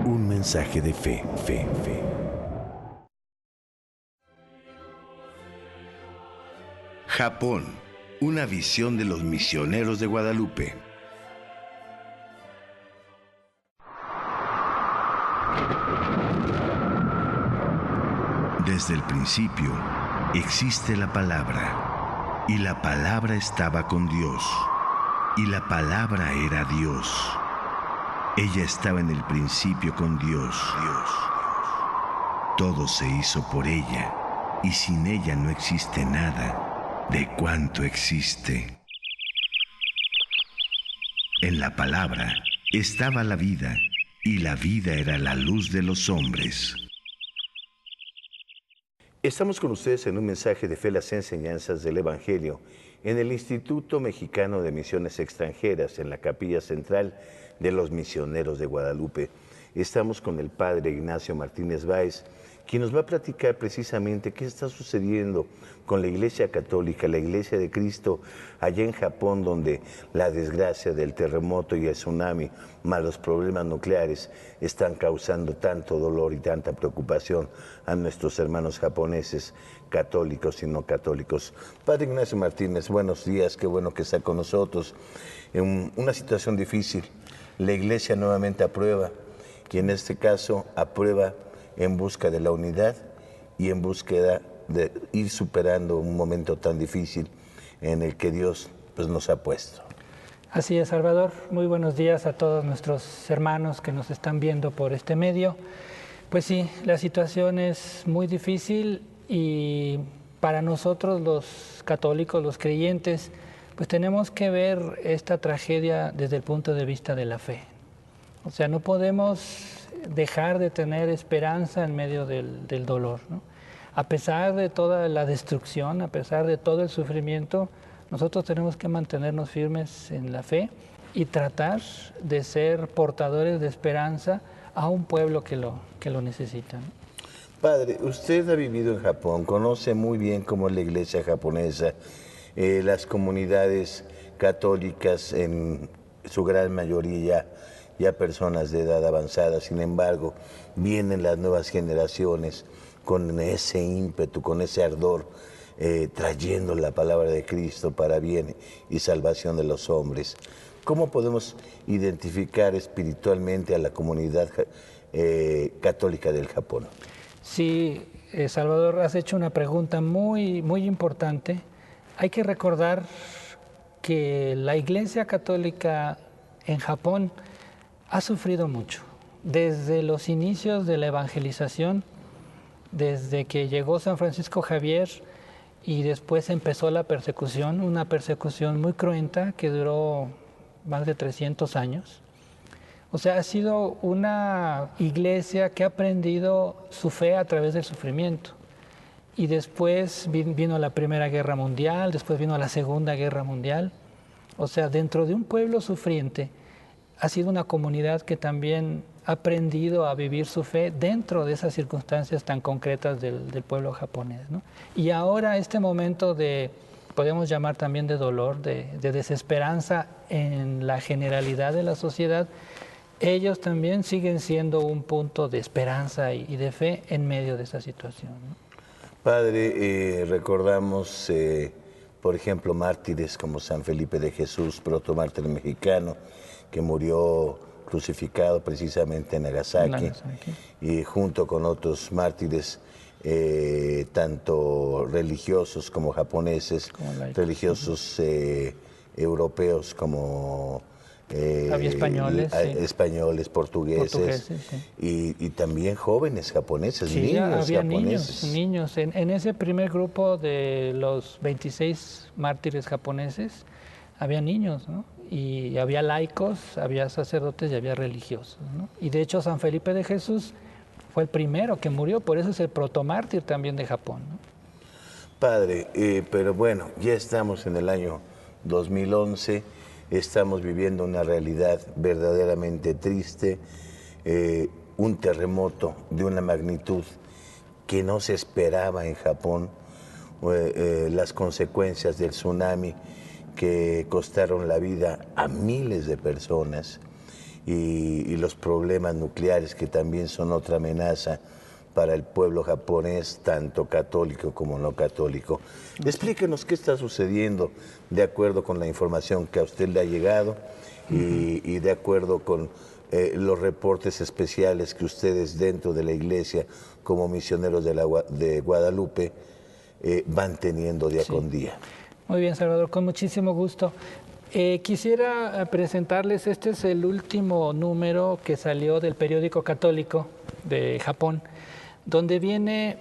Un mensaje de fe. Japón, una visión de los misioneros de Guadalupe. Desde el principio existe la palabra, y la palabra estaba con Dios, y la palabra era Dios. Ella estaba en el principio con Dios. Todo se hizo por ella, y sin ella no existe nada de cuanto existe. En la palabra estaba la vida, y la vida era la luz de los hombres. Estamos con ustedes en un mensaje de fe, las enseñanzas del Evangelio, en el Instituto Mexicano de Misiones Extranjeras, en la Capilla Central de los Misioneros de Guadalupe. Estamos con el Padre Ignacio Martínez Báez, quien nos va a platicar precisamente qué está sucediendo con la Iglesia Católica, la Iglesia de Cristo, allá en Japón, donde la desgracia del terremoto y el tsunami, más los problemas nucleares, están causando tanto dolor y tanta preocupación a nuestros hermanos japoneses, católicos y no católicos. Padre Ignacio Martínez, buenos días, qué bueno que está con nosotros. En una situación difícil, la Iglesia nuevamente aprueba, y en este caso aprueba en busca de la unidad y en búsqueda de ir superando un momento tan difícil en el que Dios nos ha puesto. Así es, Salvador. Muy buenos días a todos nuestros hermanos que nos están viendo por este medio. Pues sí, la situación es muy difícil y para nosotros los católicos, los creyentes, pues tenemos que ver esta tragedia desde el punto de vista de la fe. O sea, no podemos dejar de tener esperanza en medio del dolor, ¿no? A pesar de toda la destrucción, a pesar de todo el sufrimiento, nosotros tenemos que mantenernos firmes en la fe y tratar de ser portadores de esperanza a un pueblo que lo necesita, ¿no? Padre, usted ha vivido en Japón, conoce muy bien cómo es la iglesia japonesa, las comunidades católicas en su gran mayoría ya personas de edad avanzada. Sin embargo, vienen las nuevas generaciones con ese ímpetu, con ese ardor, trayendo la palabra de Cristo para bien y salvación de los hombres. ¿Cómo podemos identificar espiritualmente a la comunidad católica del Japón? Sí, Salvador, has hecho una pregunta muy, muy importante. Hay que recordar que la Iglesia Católica en Japón ha sufrido mucho. Desde los inicios de la evangelización, desde que llegó San Francisco Javier y después empezó la persecución, una persecución muy cruenta que duró más de 300 años. O sea, ha sido una iglesia que ha aprendido su fe a través del sufrimiento. Y después vino la Primera Guerra Mundial, después vino la Segunda Guerra Mundial. O sea, dentro de un pueblo sufriente, ha sido una comunidad que también ha aprendido a vivir su fe dentro de esas circunstancias tan concretas del pueblo japonés, ¿no? Y ahora este momento de, podemos llamar también de dolor, de desesperanza en la generalidad de la sociedad, ellos también siguen siendo un punto de esperanza y de fe en medio de esa situación, ¿no? Padre, recordamos, por ejemplo, mártires como San Felipe de Jesús, protomártir mexicano, que murió crucificado precisamente en Nagasaki, y junto con otros mártires, tanto religiosos como japoneses, religiosos europeos como había españoles, españoles, portugueses sí. y también jóvenes japoneses, sí, niños había japoneses. Niños. En ese primer grupo de los 26 mártires japoneses había niños, ¿no? Y había laicos, había sacerdotes y había religiosos, ¿no? Y de hecho San Felipe de Jesús fue el primero que murió, por eso es el protomártir también de Japón, ¿no? Padre, pero bueno, ya estamos en el año 2011, estamos viviendo una realidad verdaderamente triste, un terremoto de una magnitud que no se esperaba en Japón, las consecuencias del tsunami que costaron la vida a miles de personas y los problemas nucleares, que también son otra amenaza para el pueblo japonés, tanto católico como no católico. Explíquenos qué está sucediendo de acuerdo con la información que a usted le ha llegado y de acuerdo con los reportes especiales que ustedes dentro de la iglesia, como misioneros de Guadalupe, van teniendo día con día. Muy bien, Salvador, con muchísimo gusto. Quisiera presentarles, este es el último número que salió del periódico católico de Japón, donde viene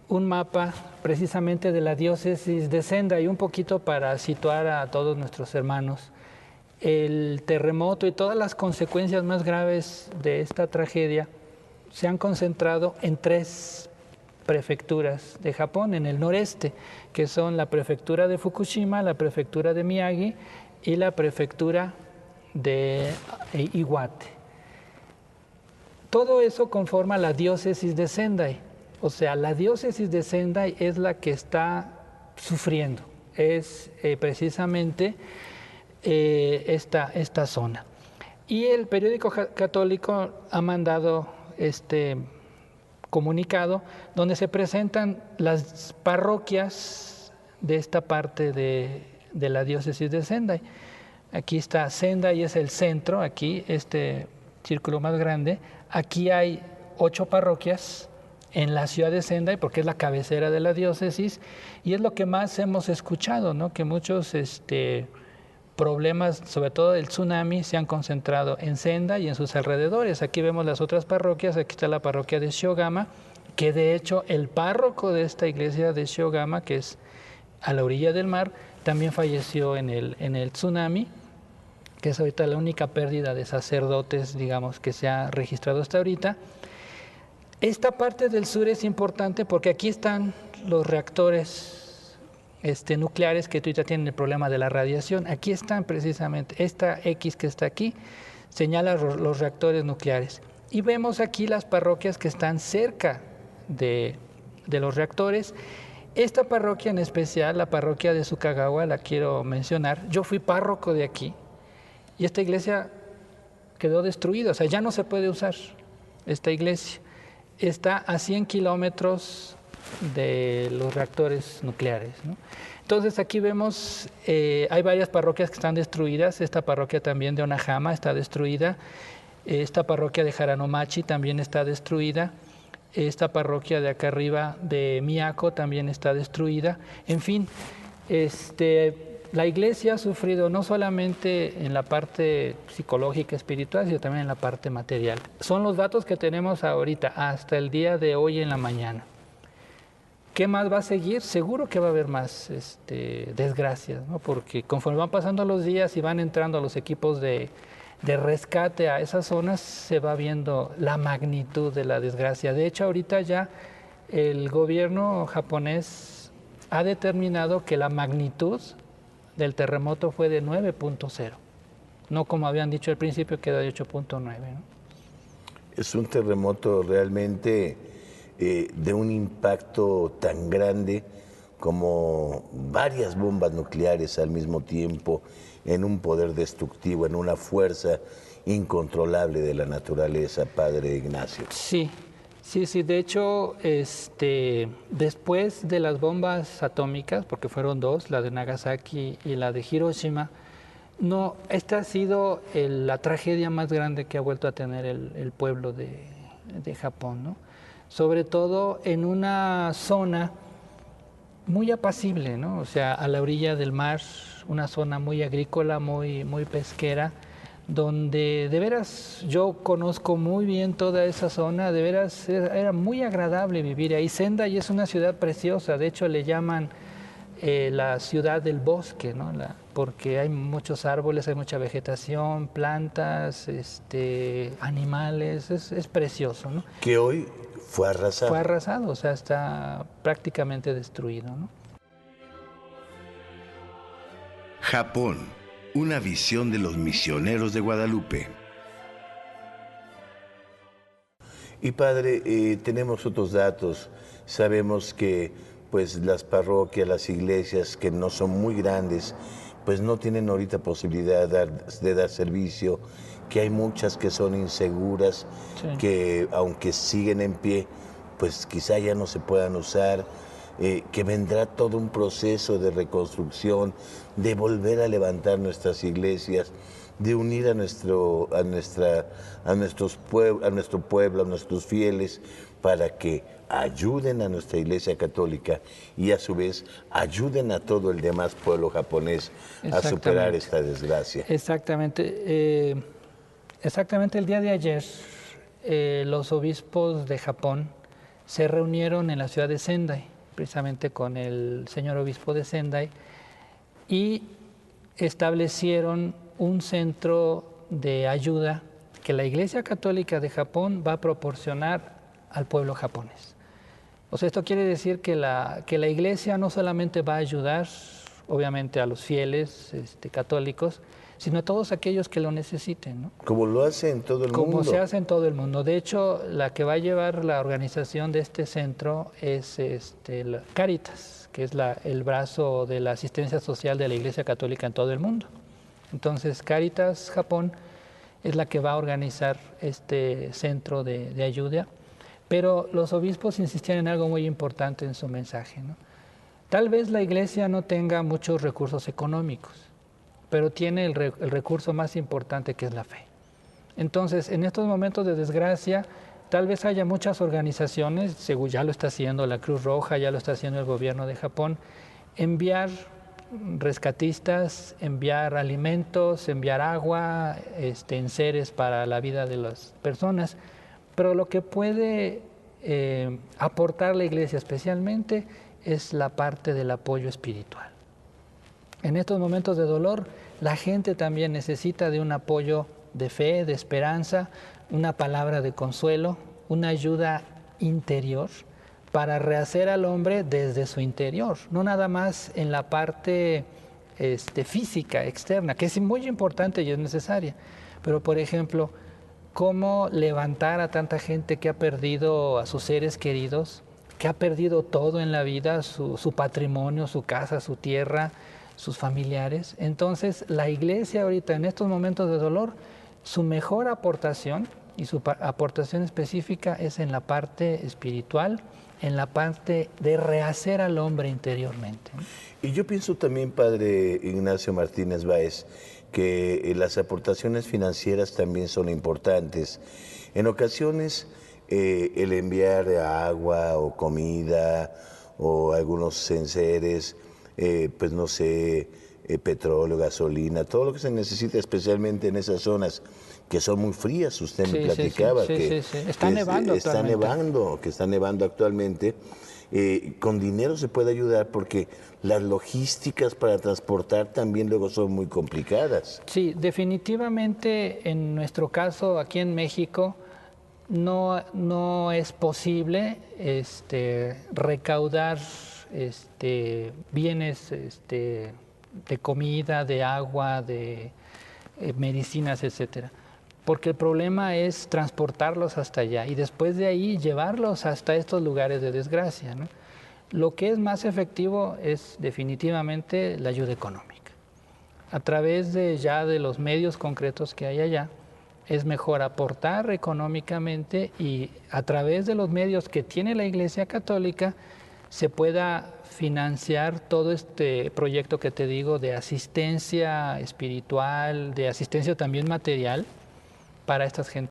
un mapa precisamente de la diócesis de Sendai, un poquito para situar a todos nuestros hermanos. El terremoto y todas las consecuencias más graves de esta tragedia se han concentrado en 3 prefecturas de Japón, en el noreste, que son la prefectura de Fukushima, la prefectura de Miyagi y la prefectura de Iwate. Todo eso conforma la diócesis de Sendai. O sea, la diócesis de Sendai es la que está sufriendo, es precisamente esta zona. Y el periódico católico ha mandado este comunicado donde se presentan las parroquias de esta parte de la diócesis de Sendai. Aquí está Sendai, es el centro, aquí este círculo más grande. Aquí hay 8 parroquias en la ciudad de Sendai, porque es la cabecera de la diócesis, y es lo que más hemos escuchado, ¿no? Que muchos problemas, sobre todo el tsunami, se han concentrado en Sendai y en sus alrededores. Aquí vemos las otras parroquias, aquí está la parroquia de Shiogama, que de hecho el párroco de esta iglesia de Shiogama, que es a la orilla del mar, también falleció en el tsunami, que es ahorita la única pérdida de sacerdotes, digamos, que se ha registrado hasta ahorita. Esta parte del sur es importante porque aquí están los reactores nucleares que ahorita tienen el problema de la radiación. Aquí están precisamente, esta X que está aquí señala los reactores nucleares. Y vemos aquí las parroquias que están cerca de los reactores. Esta parroquia en especial, la parroquia de Sukagawa, la quiero mencionar. Yo fui párroco de aquí y esta iglesia quedó destruida, o sea, ya no se puede usar esta iglesia. Está a 100 kilómetros de los reactores nucleares, ¿no? Entonces aquí vemos, hay varias parroquias que están destruidas. Esta parroquia también de Onahama está destruida. Esta parroquia de Haranomachi también está destruida. Esta parroquia de acá arriba de Miyako también está destruida. En fin, la iglesia ha sufrido no solamente en la parte psicológica, espiritual, sino también en la parte material. Son los datos que tenemos ahorita, hasta el día de hoy en la mañana. ¿Qué más va a seguir? Seguro que va a haber más desgracias, ¿no? Porque conforme van pasando los días y van entrando los equipos de rescate a esas zonas, se va viendo la magnitud de la desgracia. De hecho, ahorita ya el gobierno japonés ha determinado que la magnitud del terremoto fue de 9.0, no como habían dicho al principio que era de 8.9, ¿no? Es un terremoto realmente de un impacto tan grande como varias bombas nucleares al mismo tiempo, en un poder destructivo, en una fuerza incontrolable de la naturaleza, Padre Ignacio. Sí. De hecho, después de las bombas atómicas, porque fueron 2, la de Nagasaki y la de Hiroshima, no, esta ha sido la tragedia más grande que ha vuelto a tener el pueblo de Japón, ¿no? Sobre todo en una zona muy apacible, ¿no? O sea, a la orilla del mar, una zona muy agrícola, muy pesquera, donde de veras yo conozco muy bien toda esa zona, de veras era muy agradable vivir ahí. Sendai es una ciudad preciosa, de hecho le llaman la ciudad del bosque, ¿no? Porque hay muchos árboles, hay mucha vegetación, plantas, animales, es precioso, ¿no? Que hoy fue arrasado. Fue arrasado, o sea, está prácticamente destruido, ¿no? Japón, una visión de los misioneros de Guadalupe. Y Padre, tenemos otros datos. Sabemos que pues las parroquias, las iglesias que no son muy grandes, pues no tienen ahorita posibilidad de dar servicio, que hay muchas que son inseguras, Sí. que aunque siguen en pie, pues quizá ya no se puedan usar, que vendrá todo un proceso de reconstrucción, de volver a levantar nuestras iglesias, de unir a nuestro pueblo, a nuestros fieles, para que ayuden a nuestra Iglesia Católica y a su vez ayuden a todo el demás pueblo japonés a superar Exactamente. esta desgracia. Exactamente. Exactamente el día de ayer, los obispos de Japón se reunieron en la ciudad de Sendai, precisamente con el señor obispo de Sendai, y establecieron un centro de ayuda que la Iglesia Católica de Japón va a proporcionar al pueblo japonés. O sea, esto quiere decir que la Iglesia no solamente va a ayudar, obviamente, a los fieles católicos, sino a todos aquellos que lo necesiten, ¿no? Como lo hace en todo el mundo. Como se hace en todo el mundo. De hecho, la que va a llevar la organización de este centro es la Cáritas, que es el brazo de la asistencia social de la Iglesia Católica en todo el mundo. Entonces, Cáritas Japón es la que va a organizar este centro de ayuda, pero los obispos insistían en algo muy importante en su mensaje, ¿no? Tal vez la Iglesia no tenga muchos recursos económicos, pero tiene el recurso más importante, que es la fe. Entonces, en estos momentos de desgracia, tal vez haya muchas organizaciones, según ya lo está haciendo la Cruz Roja, ya lo está haciendo el gobierno de Japón, enviar rescatistas, enviar alimentos, enviar agua, enseres para la vida de las personas. Pero lo que puede aportar la Iglesia especialmente es la parte del apoyo espiritual. En estos momentos de dolor, la gente también necesita de un apoyo de fe, de esperanza, una palabra de consuelo, una ayuda interior para rehacer al hombre desde su interior, no nada más en la parte física, externa, que es muy importante y es necesaria. Pero, por ejemplo, cómo levantar a tanta gente que ha perdido a sus seres queridos, que ha perdido todo en la vida, su patrimonio, su casa, su tierra, sus familiares. Entonces, la Iglesia ahorita, en estos momentos de dolor, su mejor aportación y su aportación específica es en la parte espiritual, en la parte de rehacer al hombre interiormente. Y yo pienso también, Padre Ignacio Martínez Báez, que las aportaciones financieras también son importantes. En ocasiones, el enviar agua o comida o algunos enseres, pues no sé, petróleo, gasolina, todo lo que se necesita, especialmente en esas zonas que son muy frías. Usted me platicaba que está nevando que está nevando actualmente. Con dinero se puede ayudar porque las logísticas para transportar también luego son muy complicadas. Sí, definitivamente en nuestro caso aquí en México no es posible recaudar bienes de comida, de agua, de medicinas, etcétera. Porque el problema es transportarlos hasta allá y después de ahí llevarlos hasta estos lugares de desgracia, ¿no? Lo que es más efectivo es definitivamente la ayuda económica. A través de los medios concretos que hay allá, es mejor aportar económicamente y a través de los medios que tiene la Iglesia Católica se pueda financiar todo este proyecto que te digo de asistencia espiritual, de asistencia también material para estas gentes.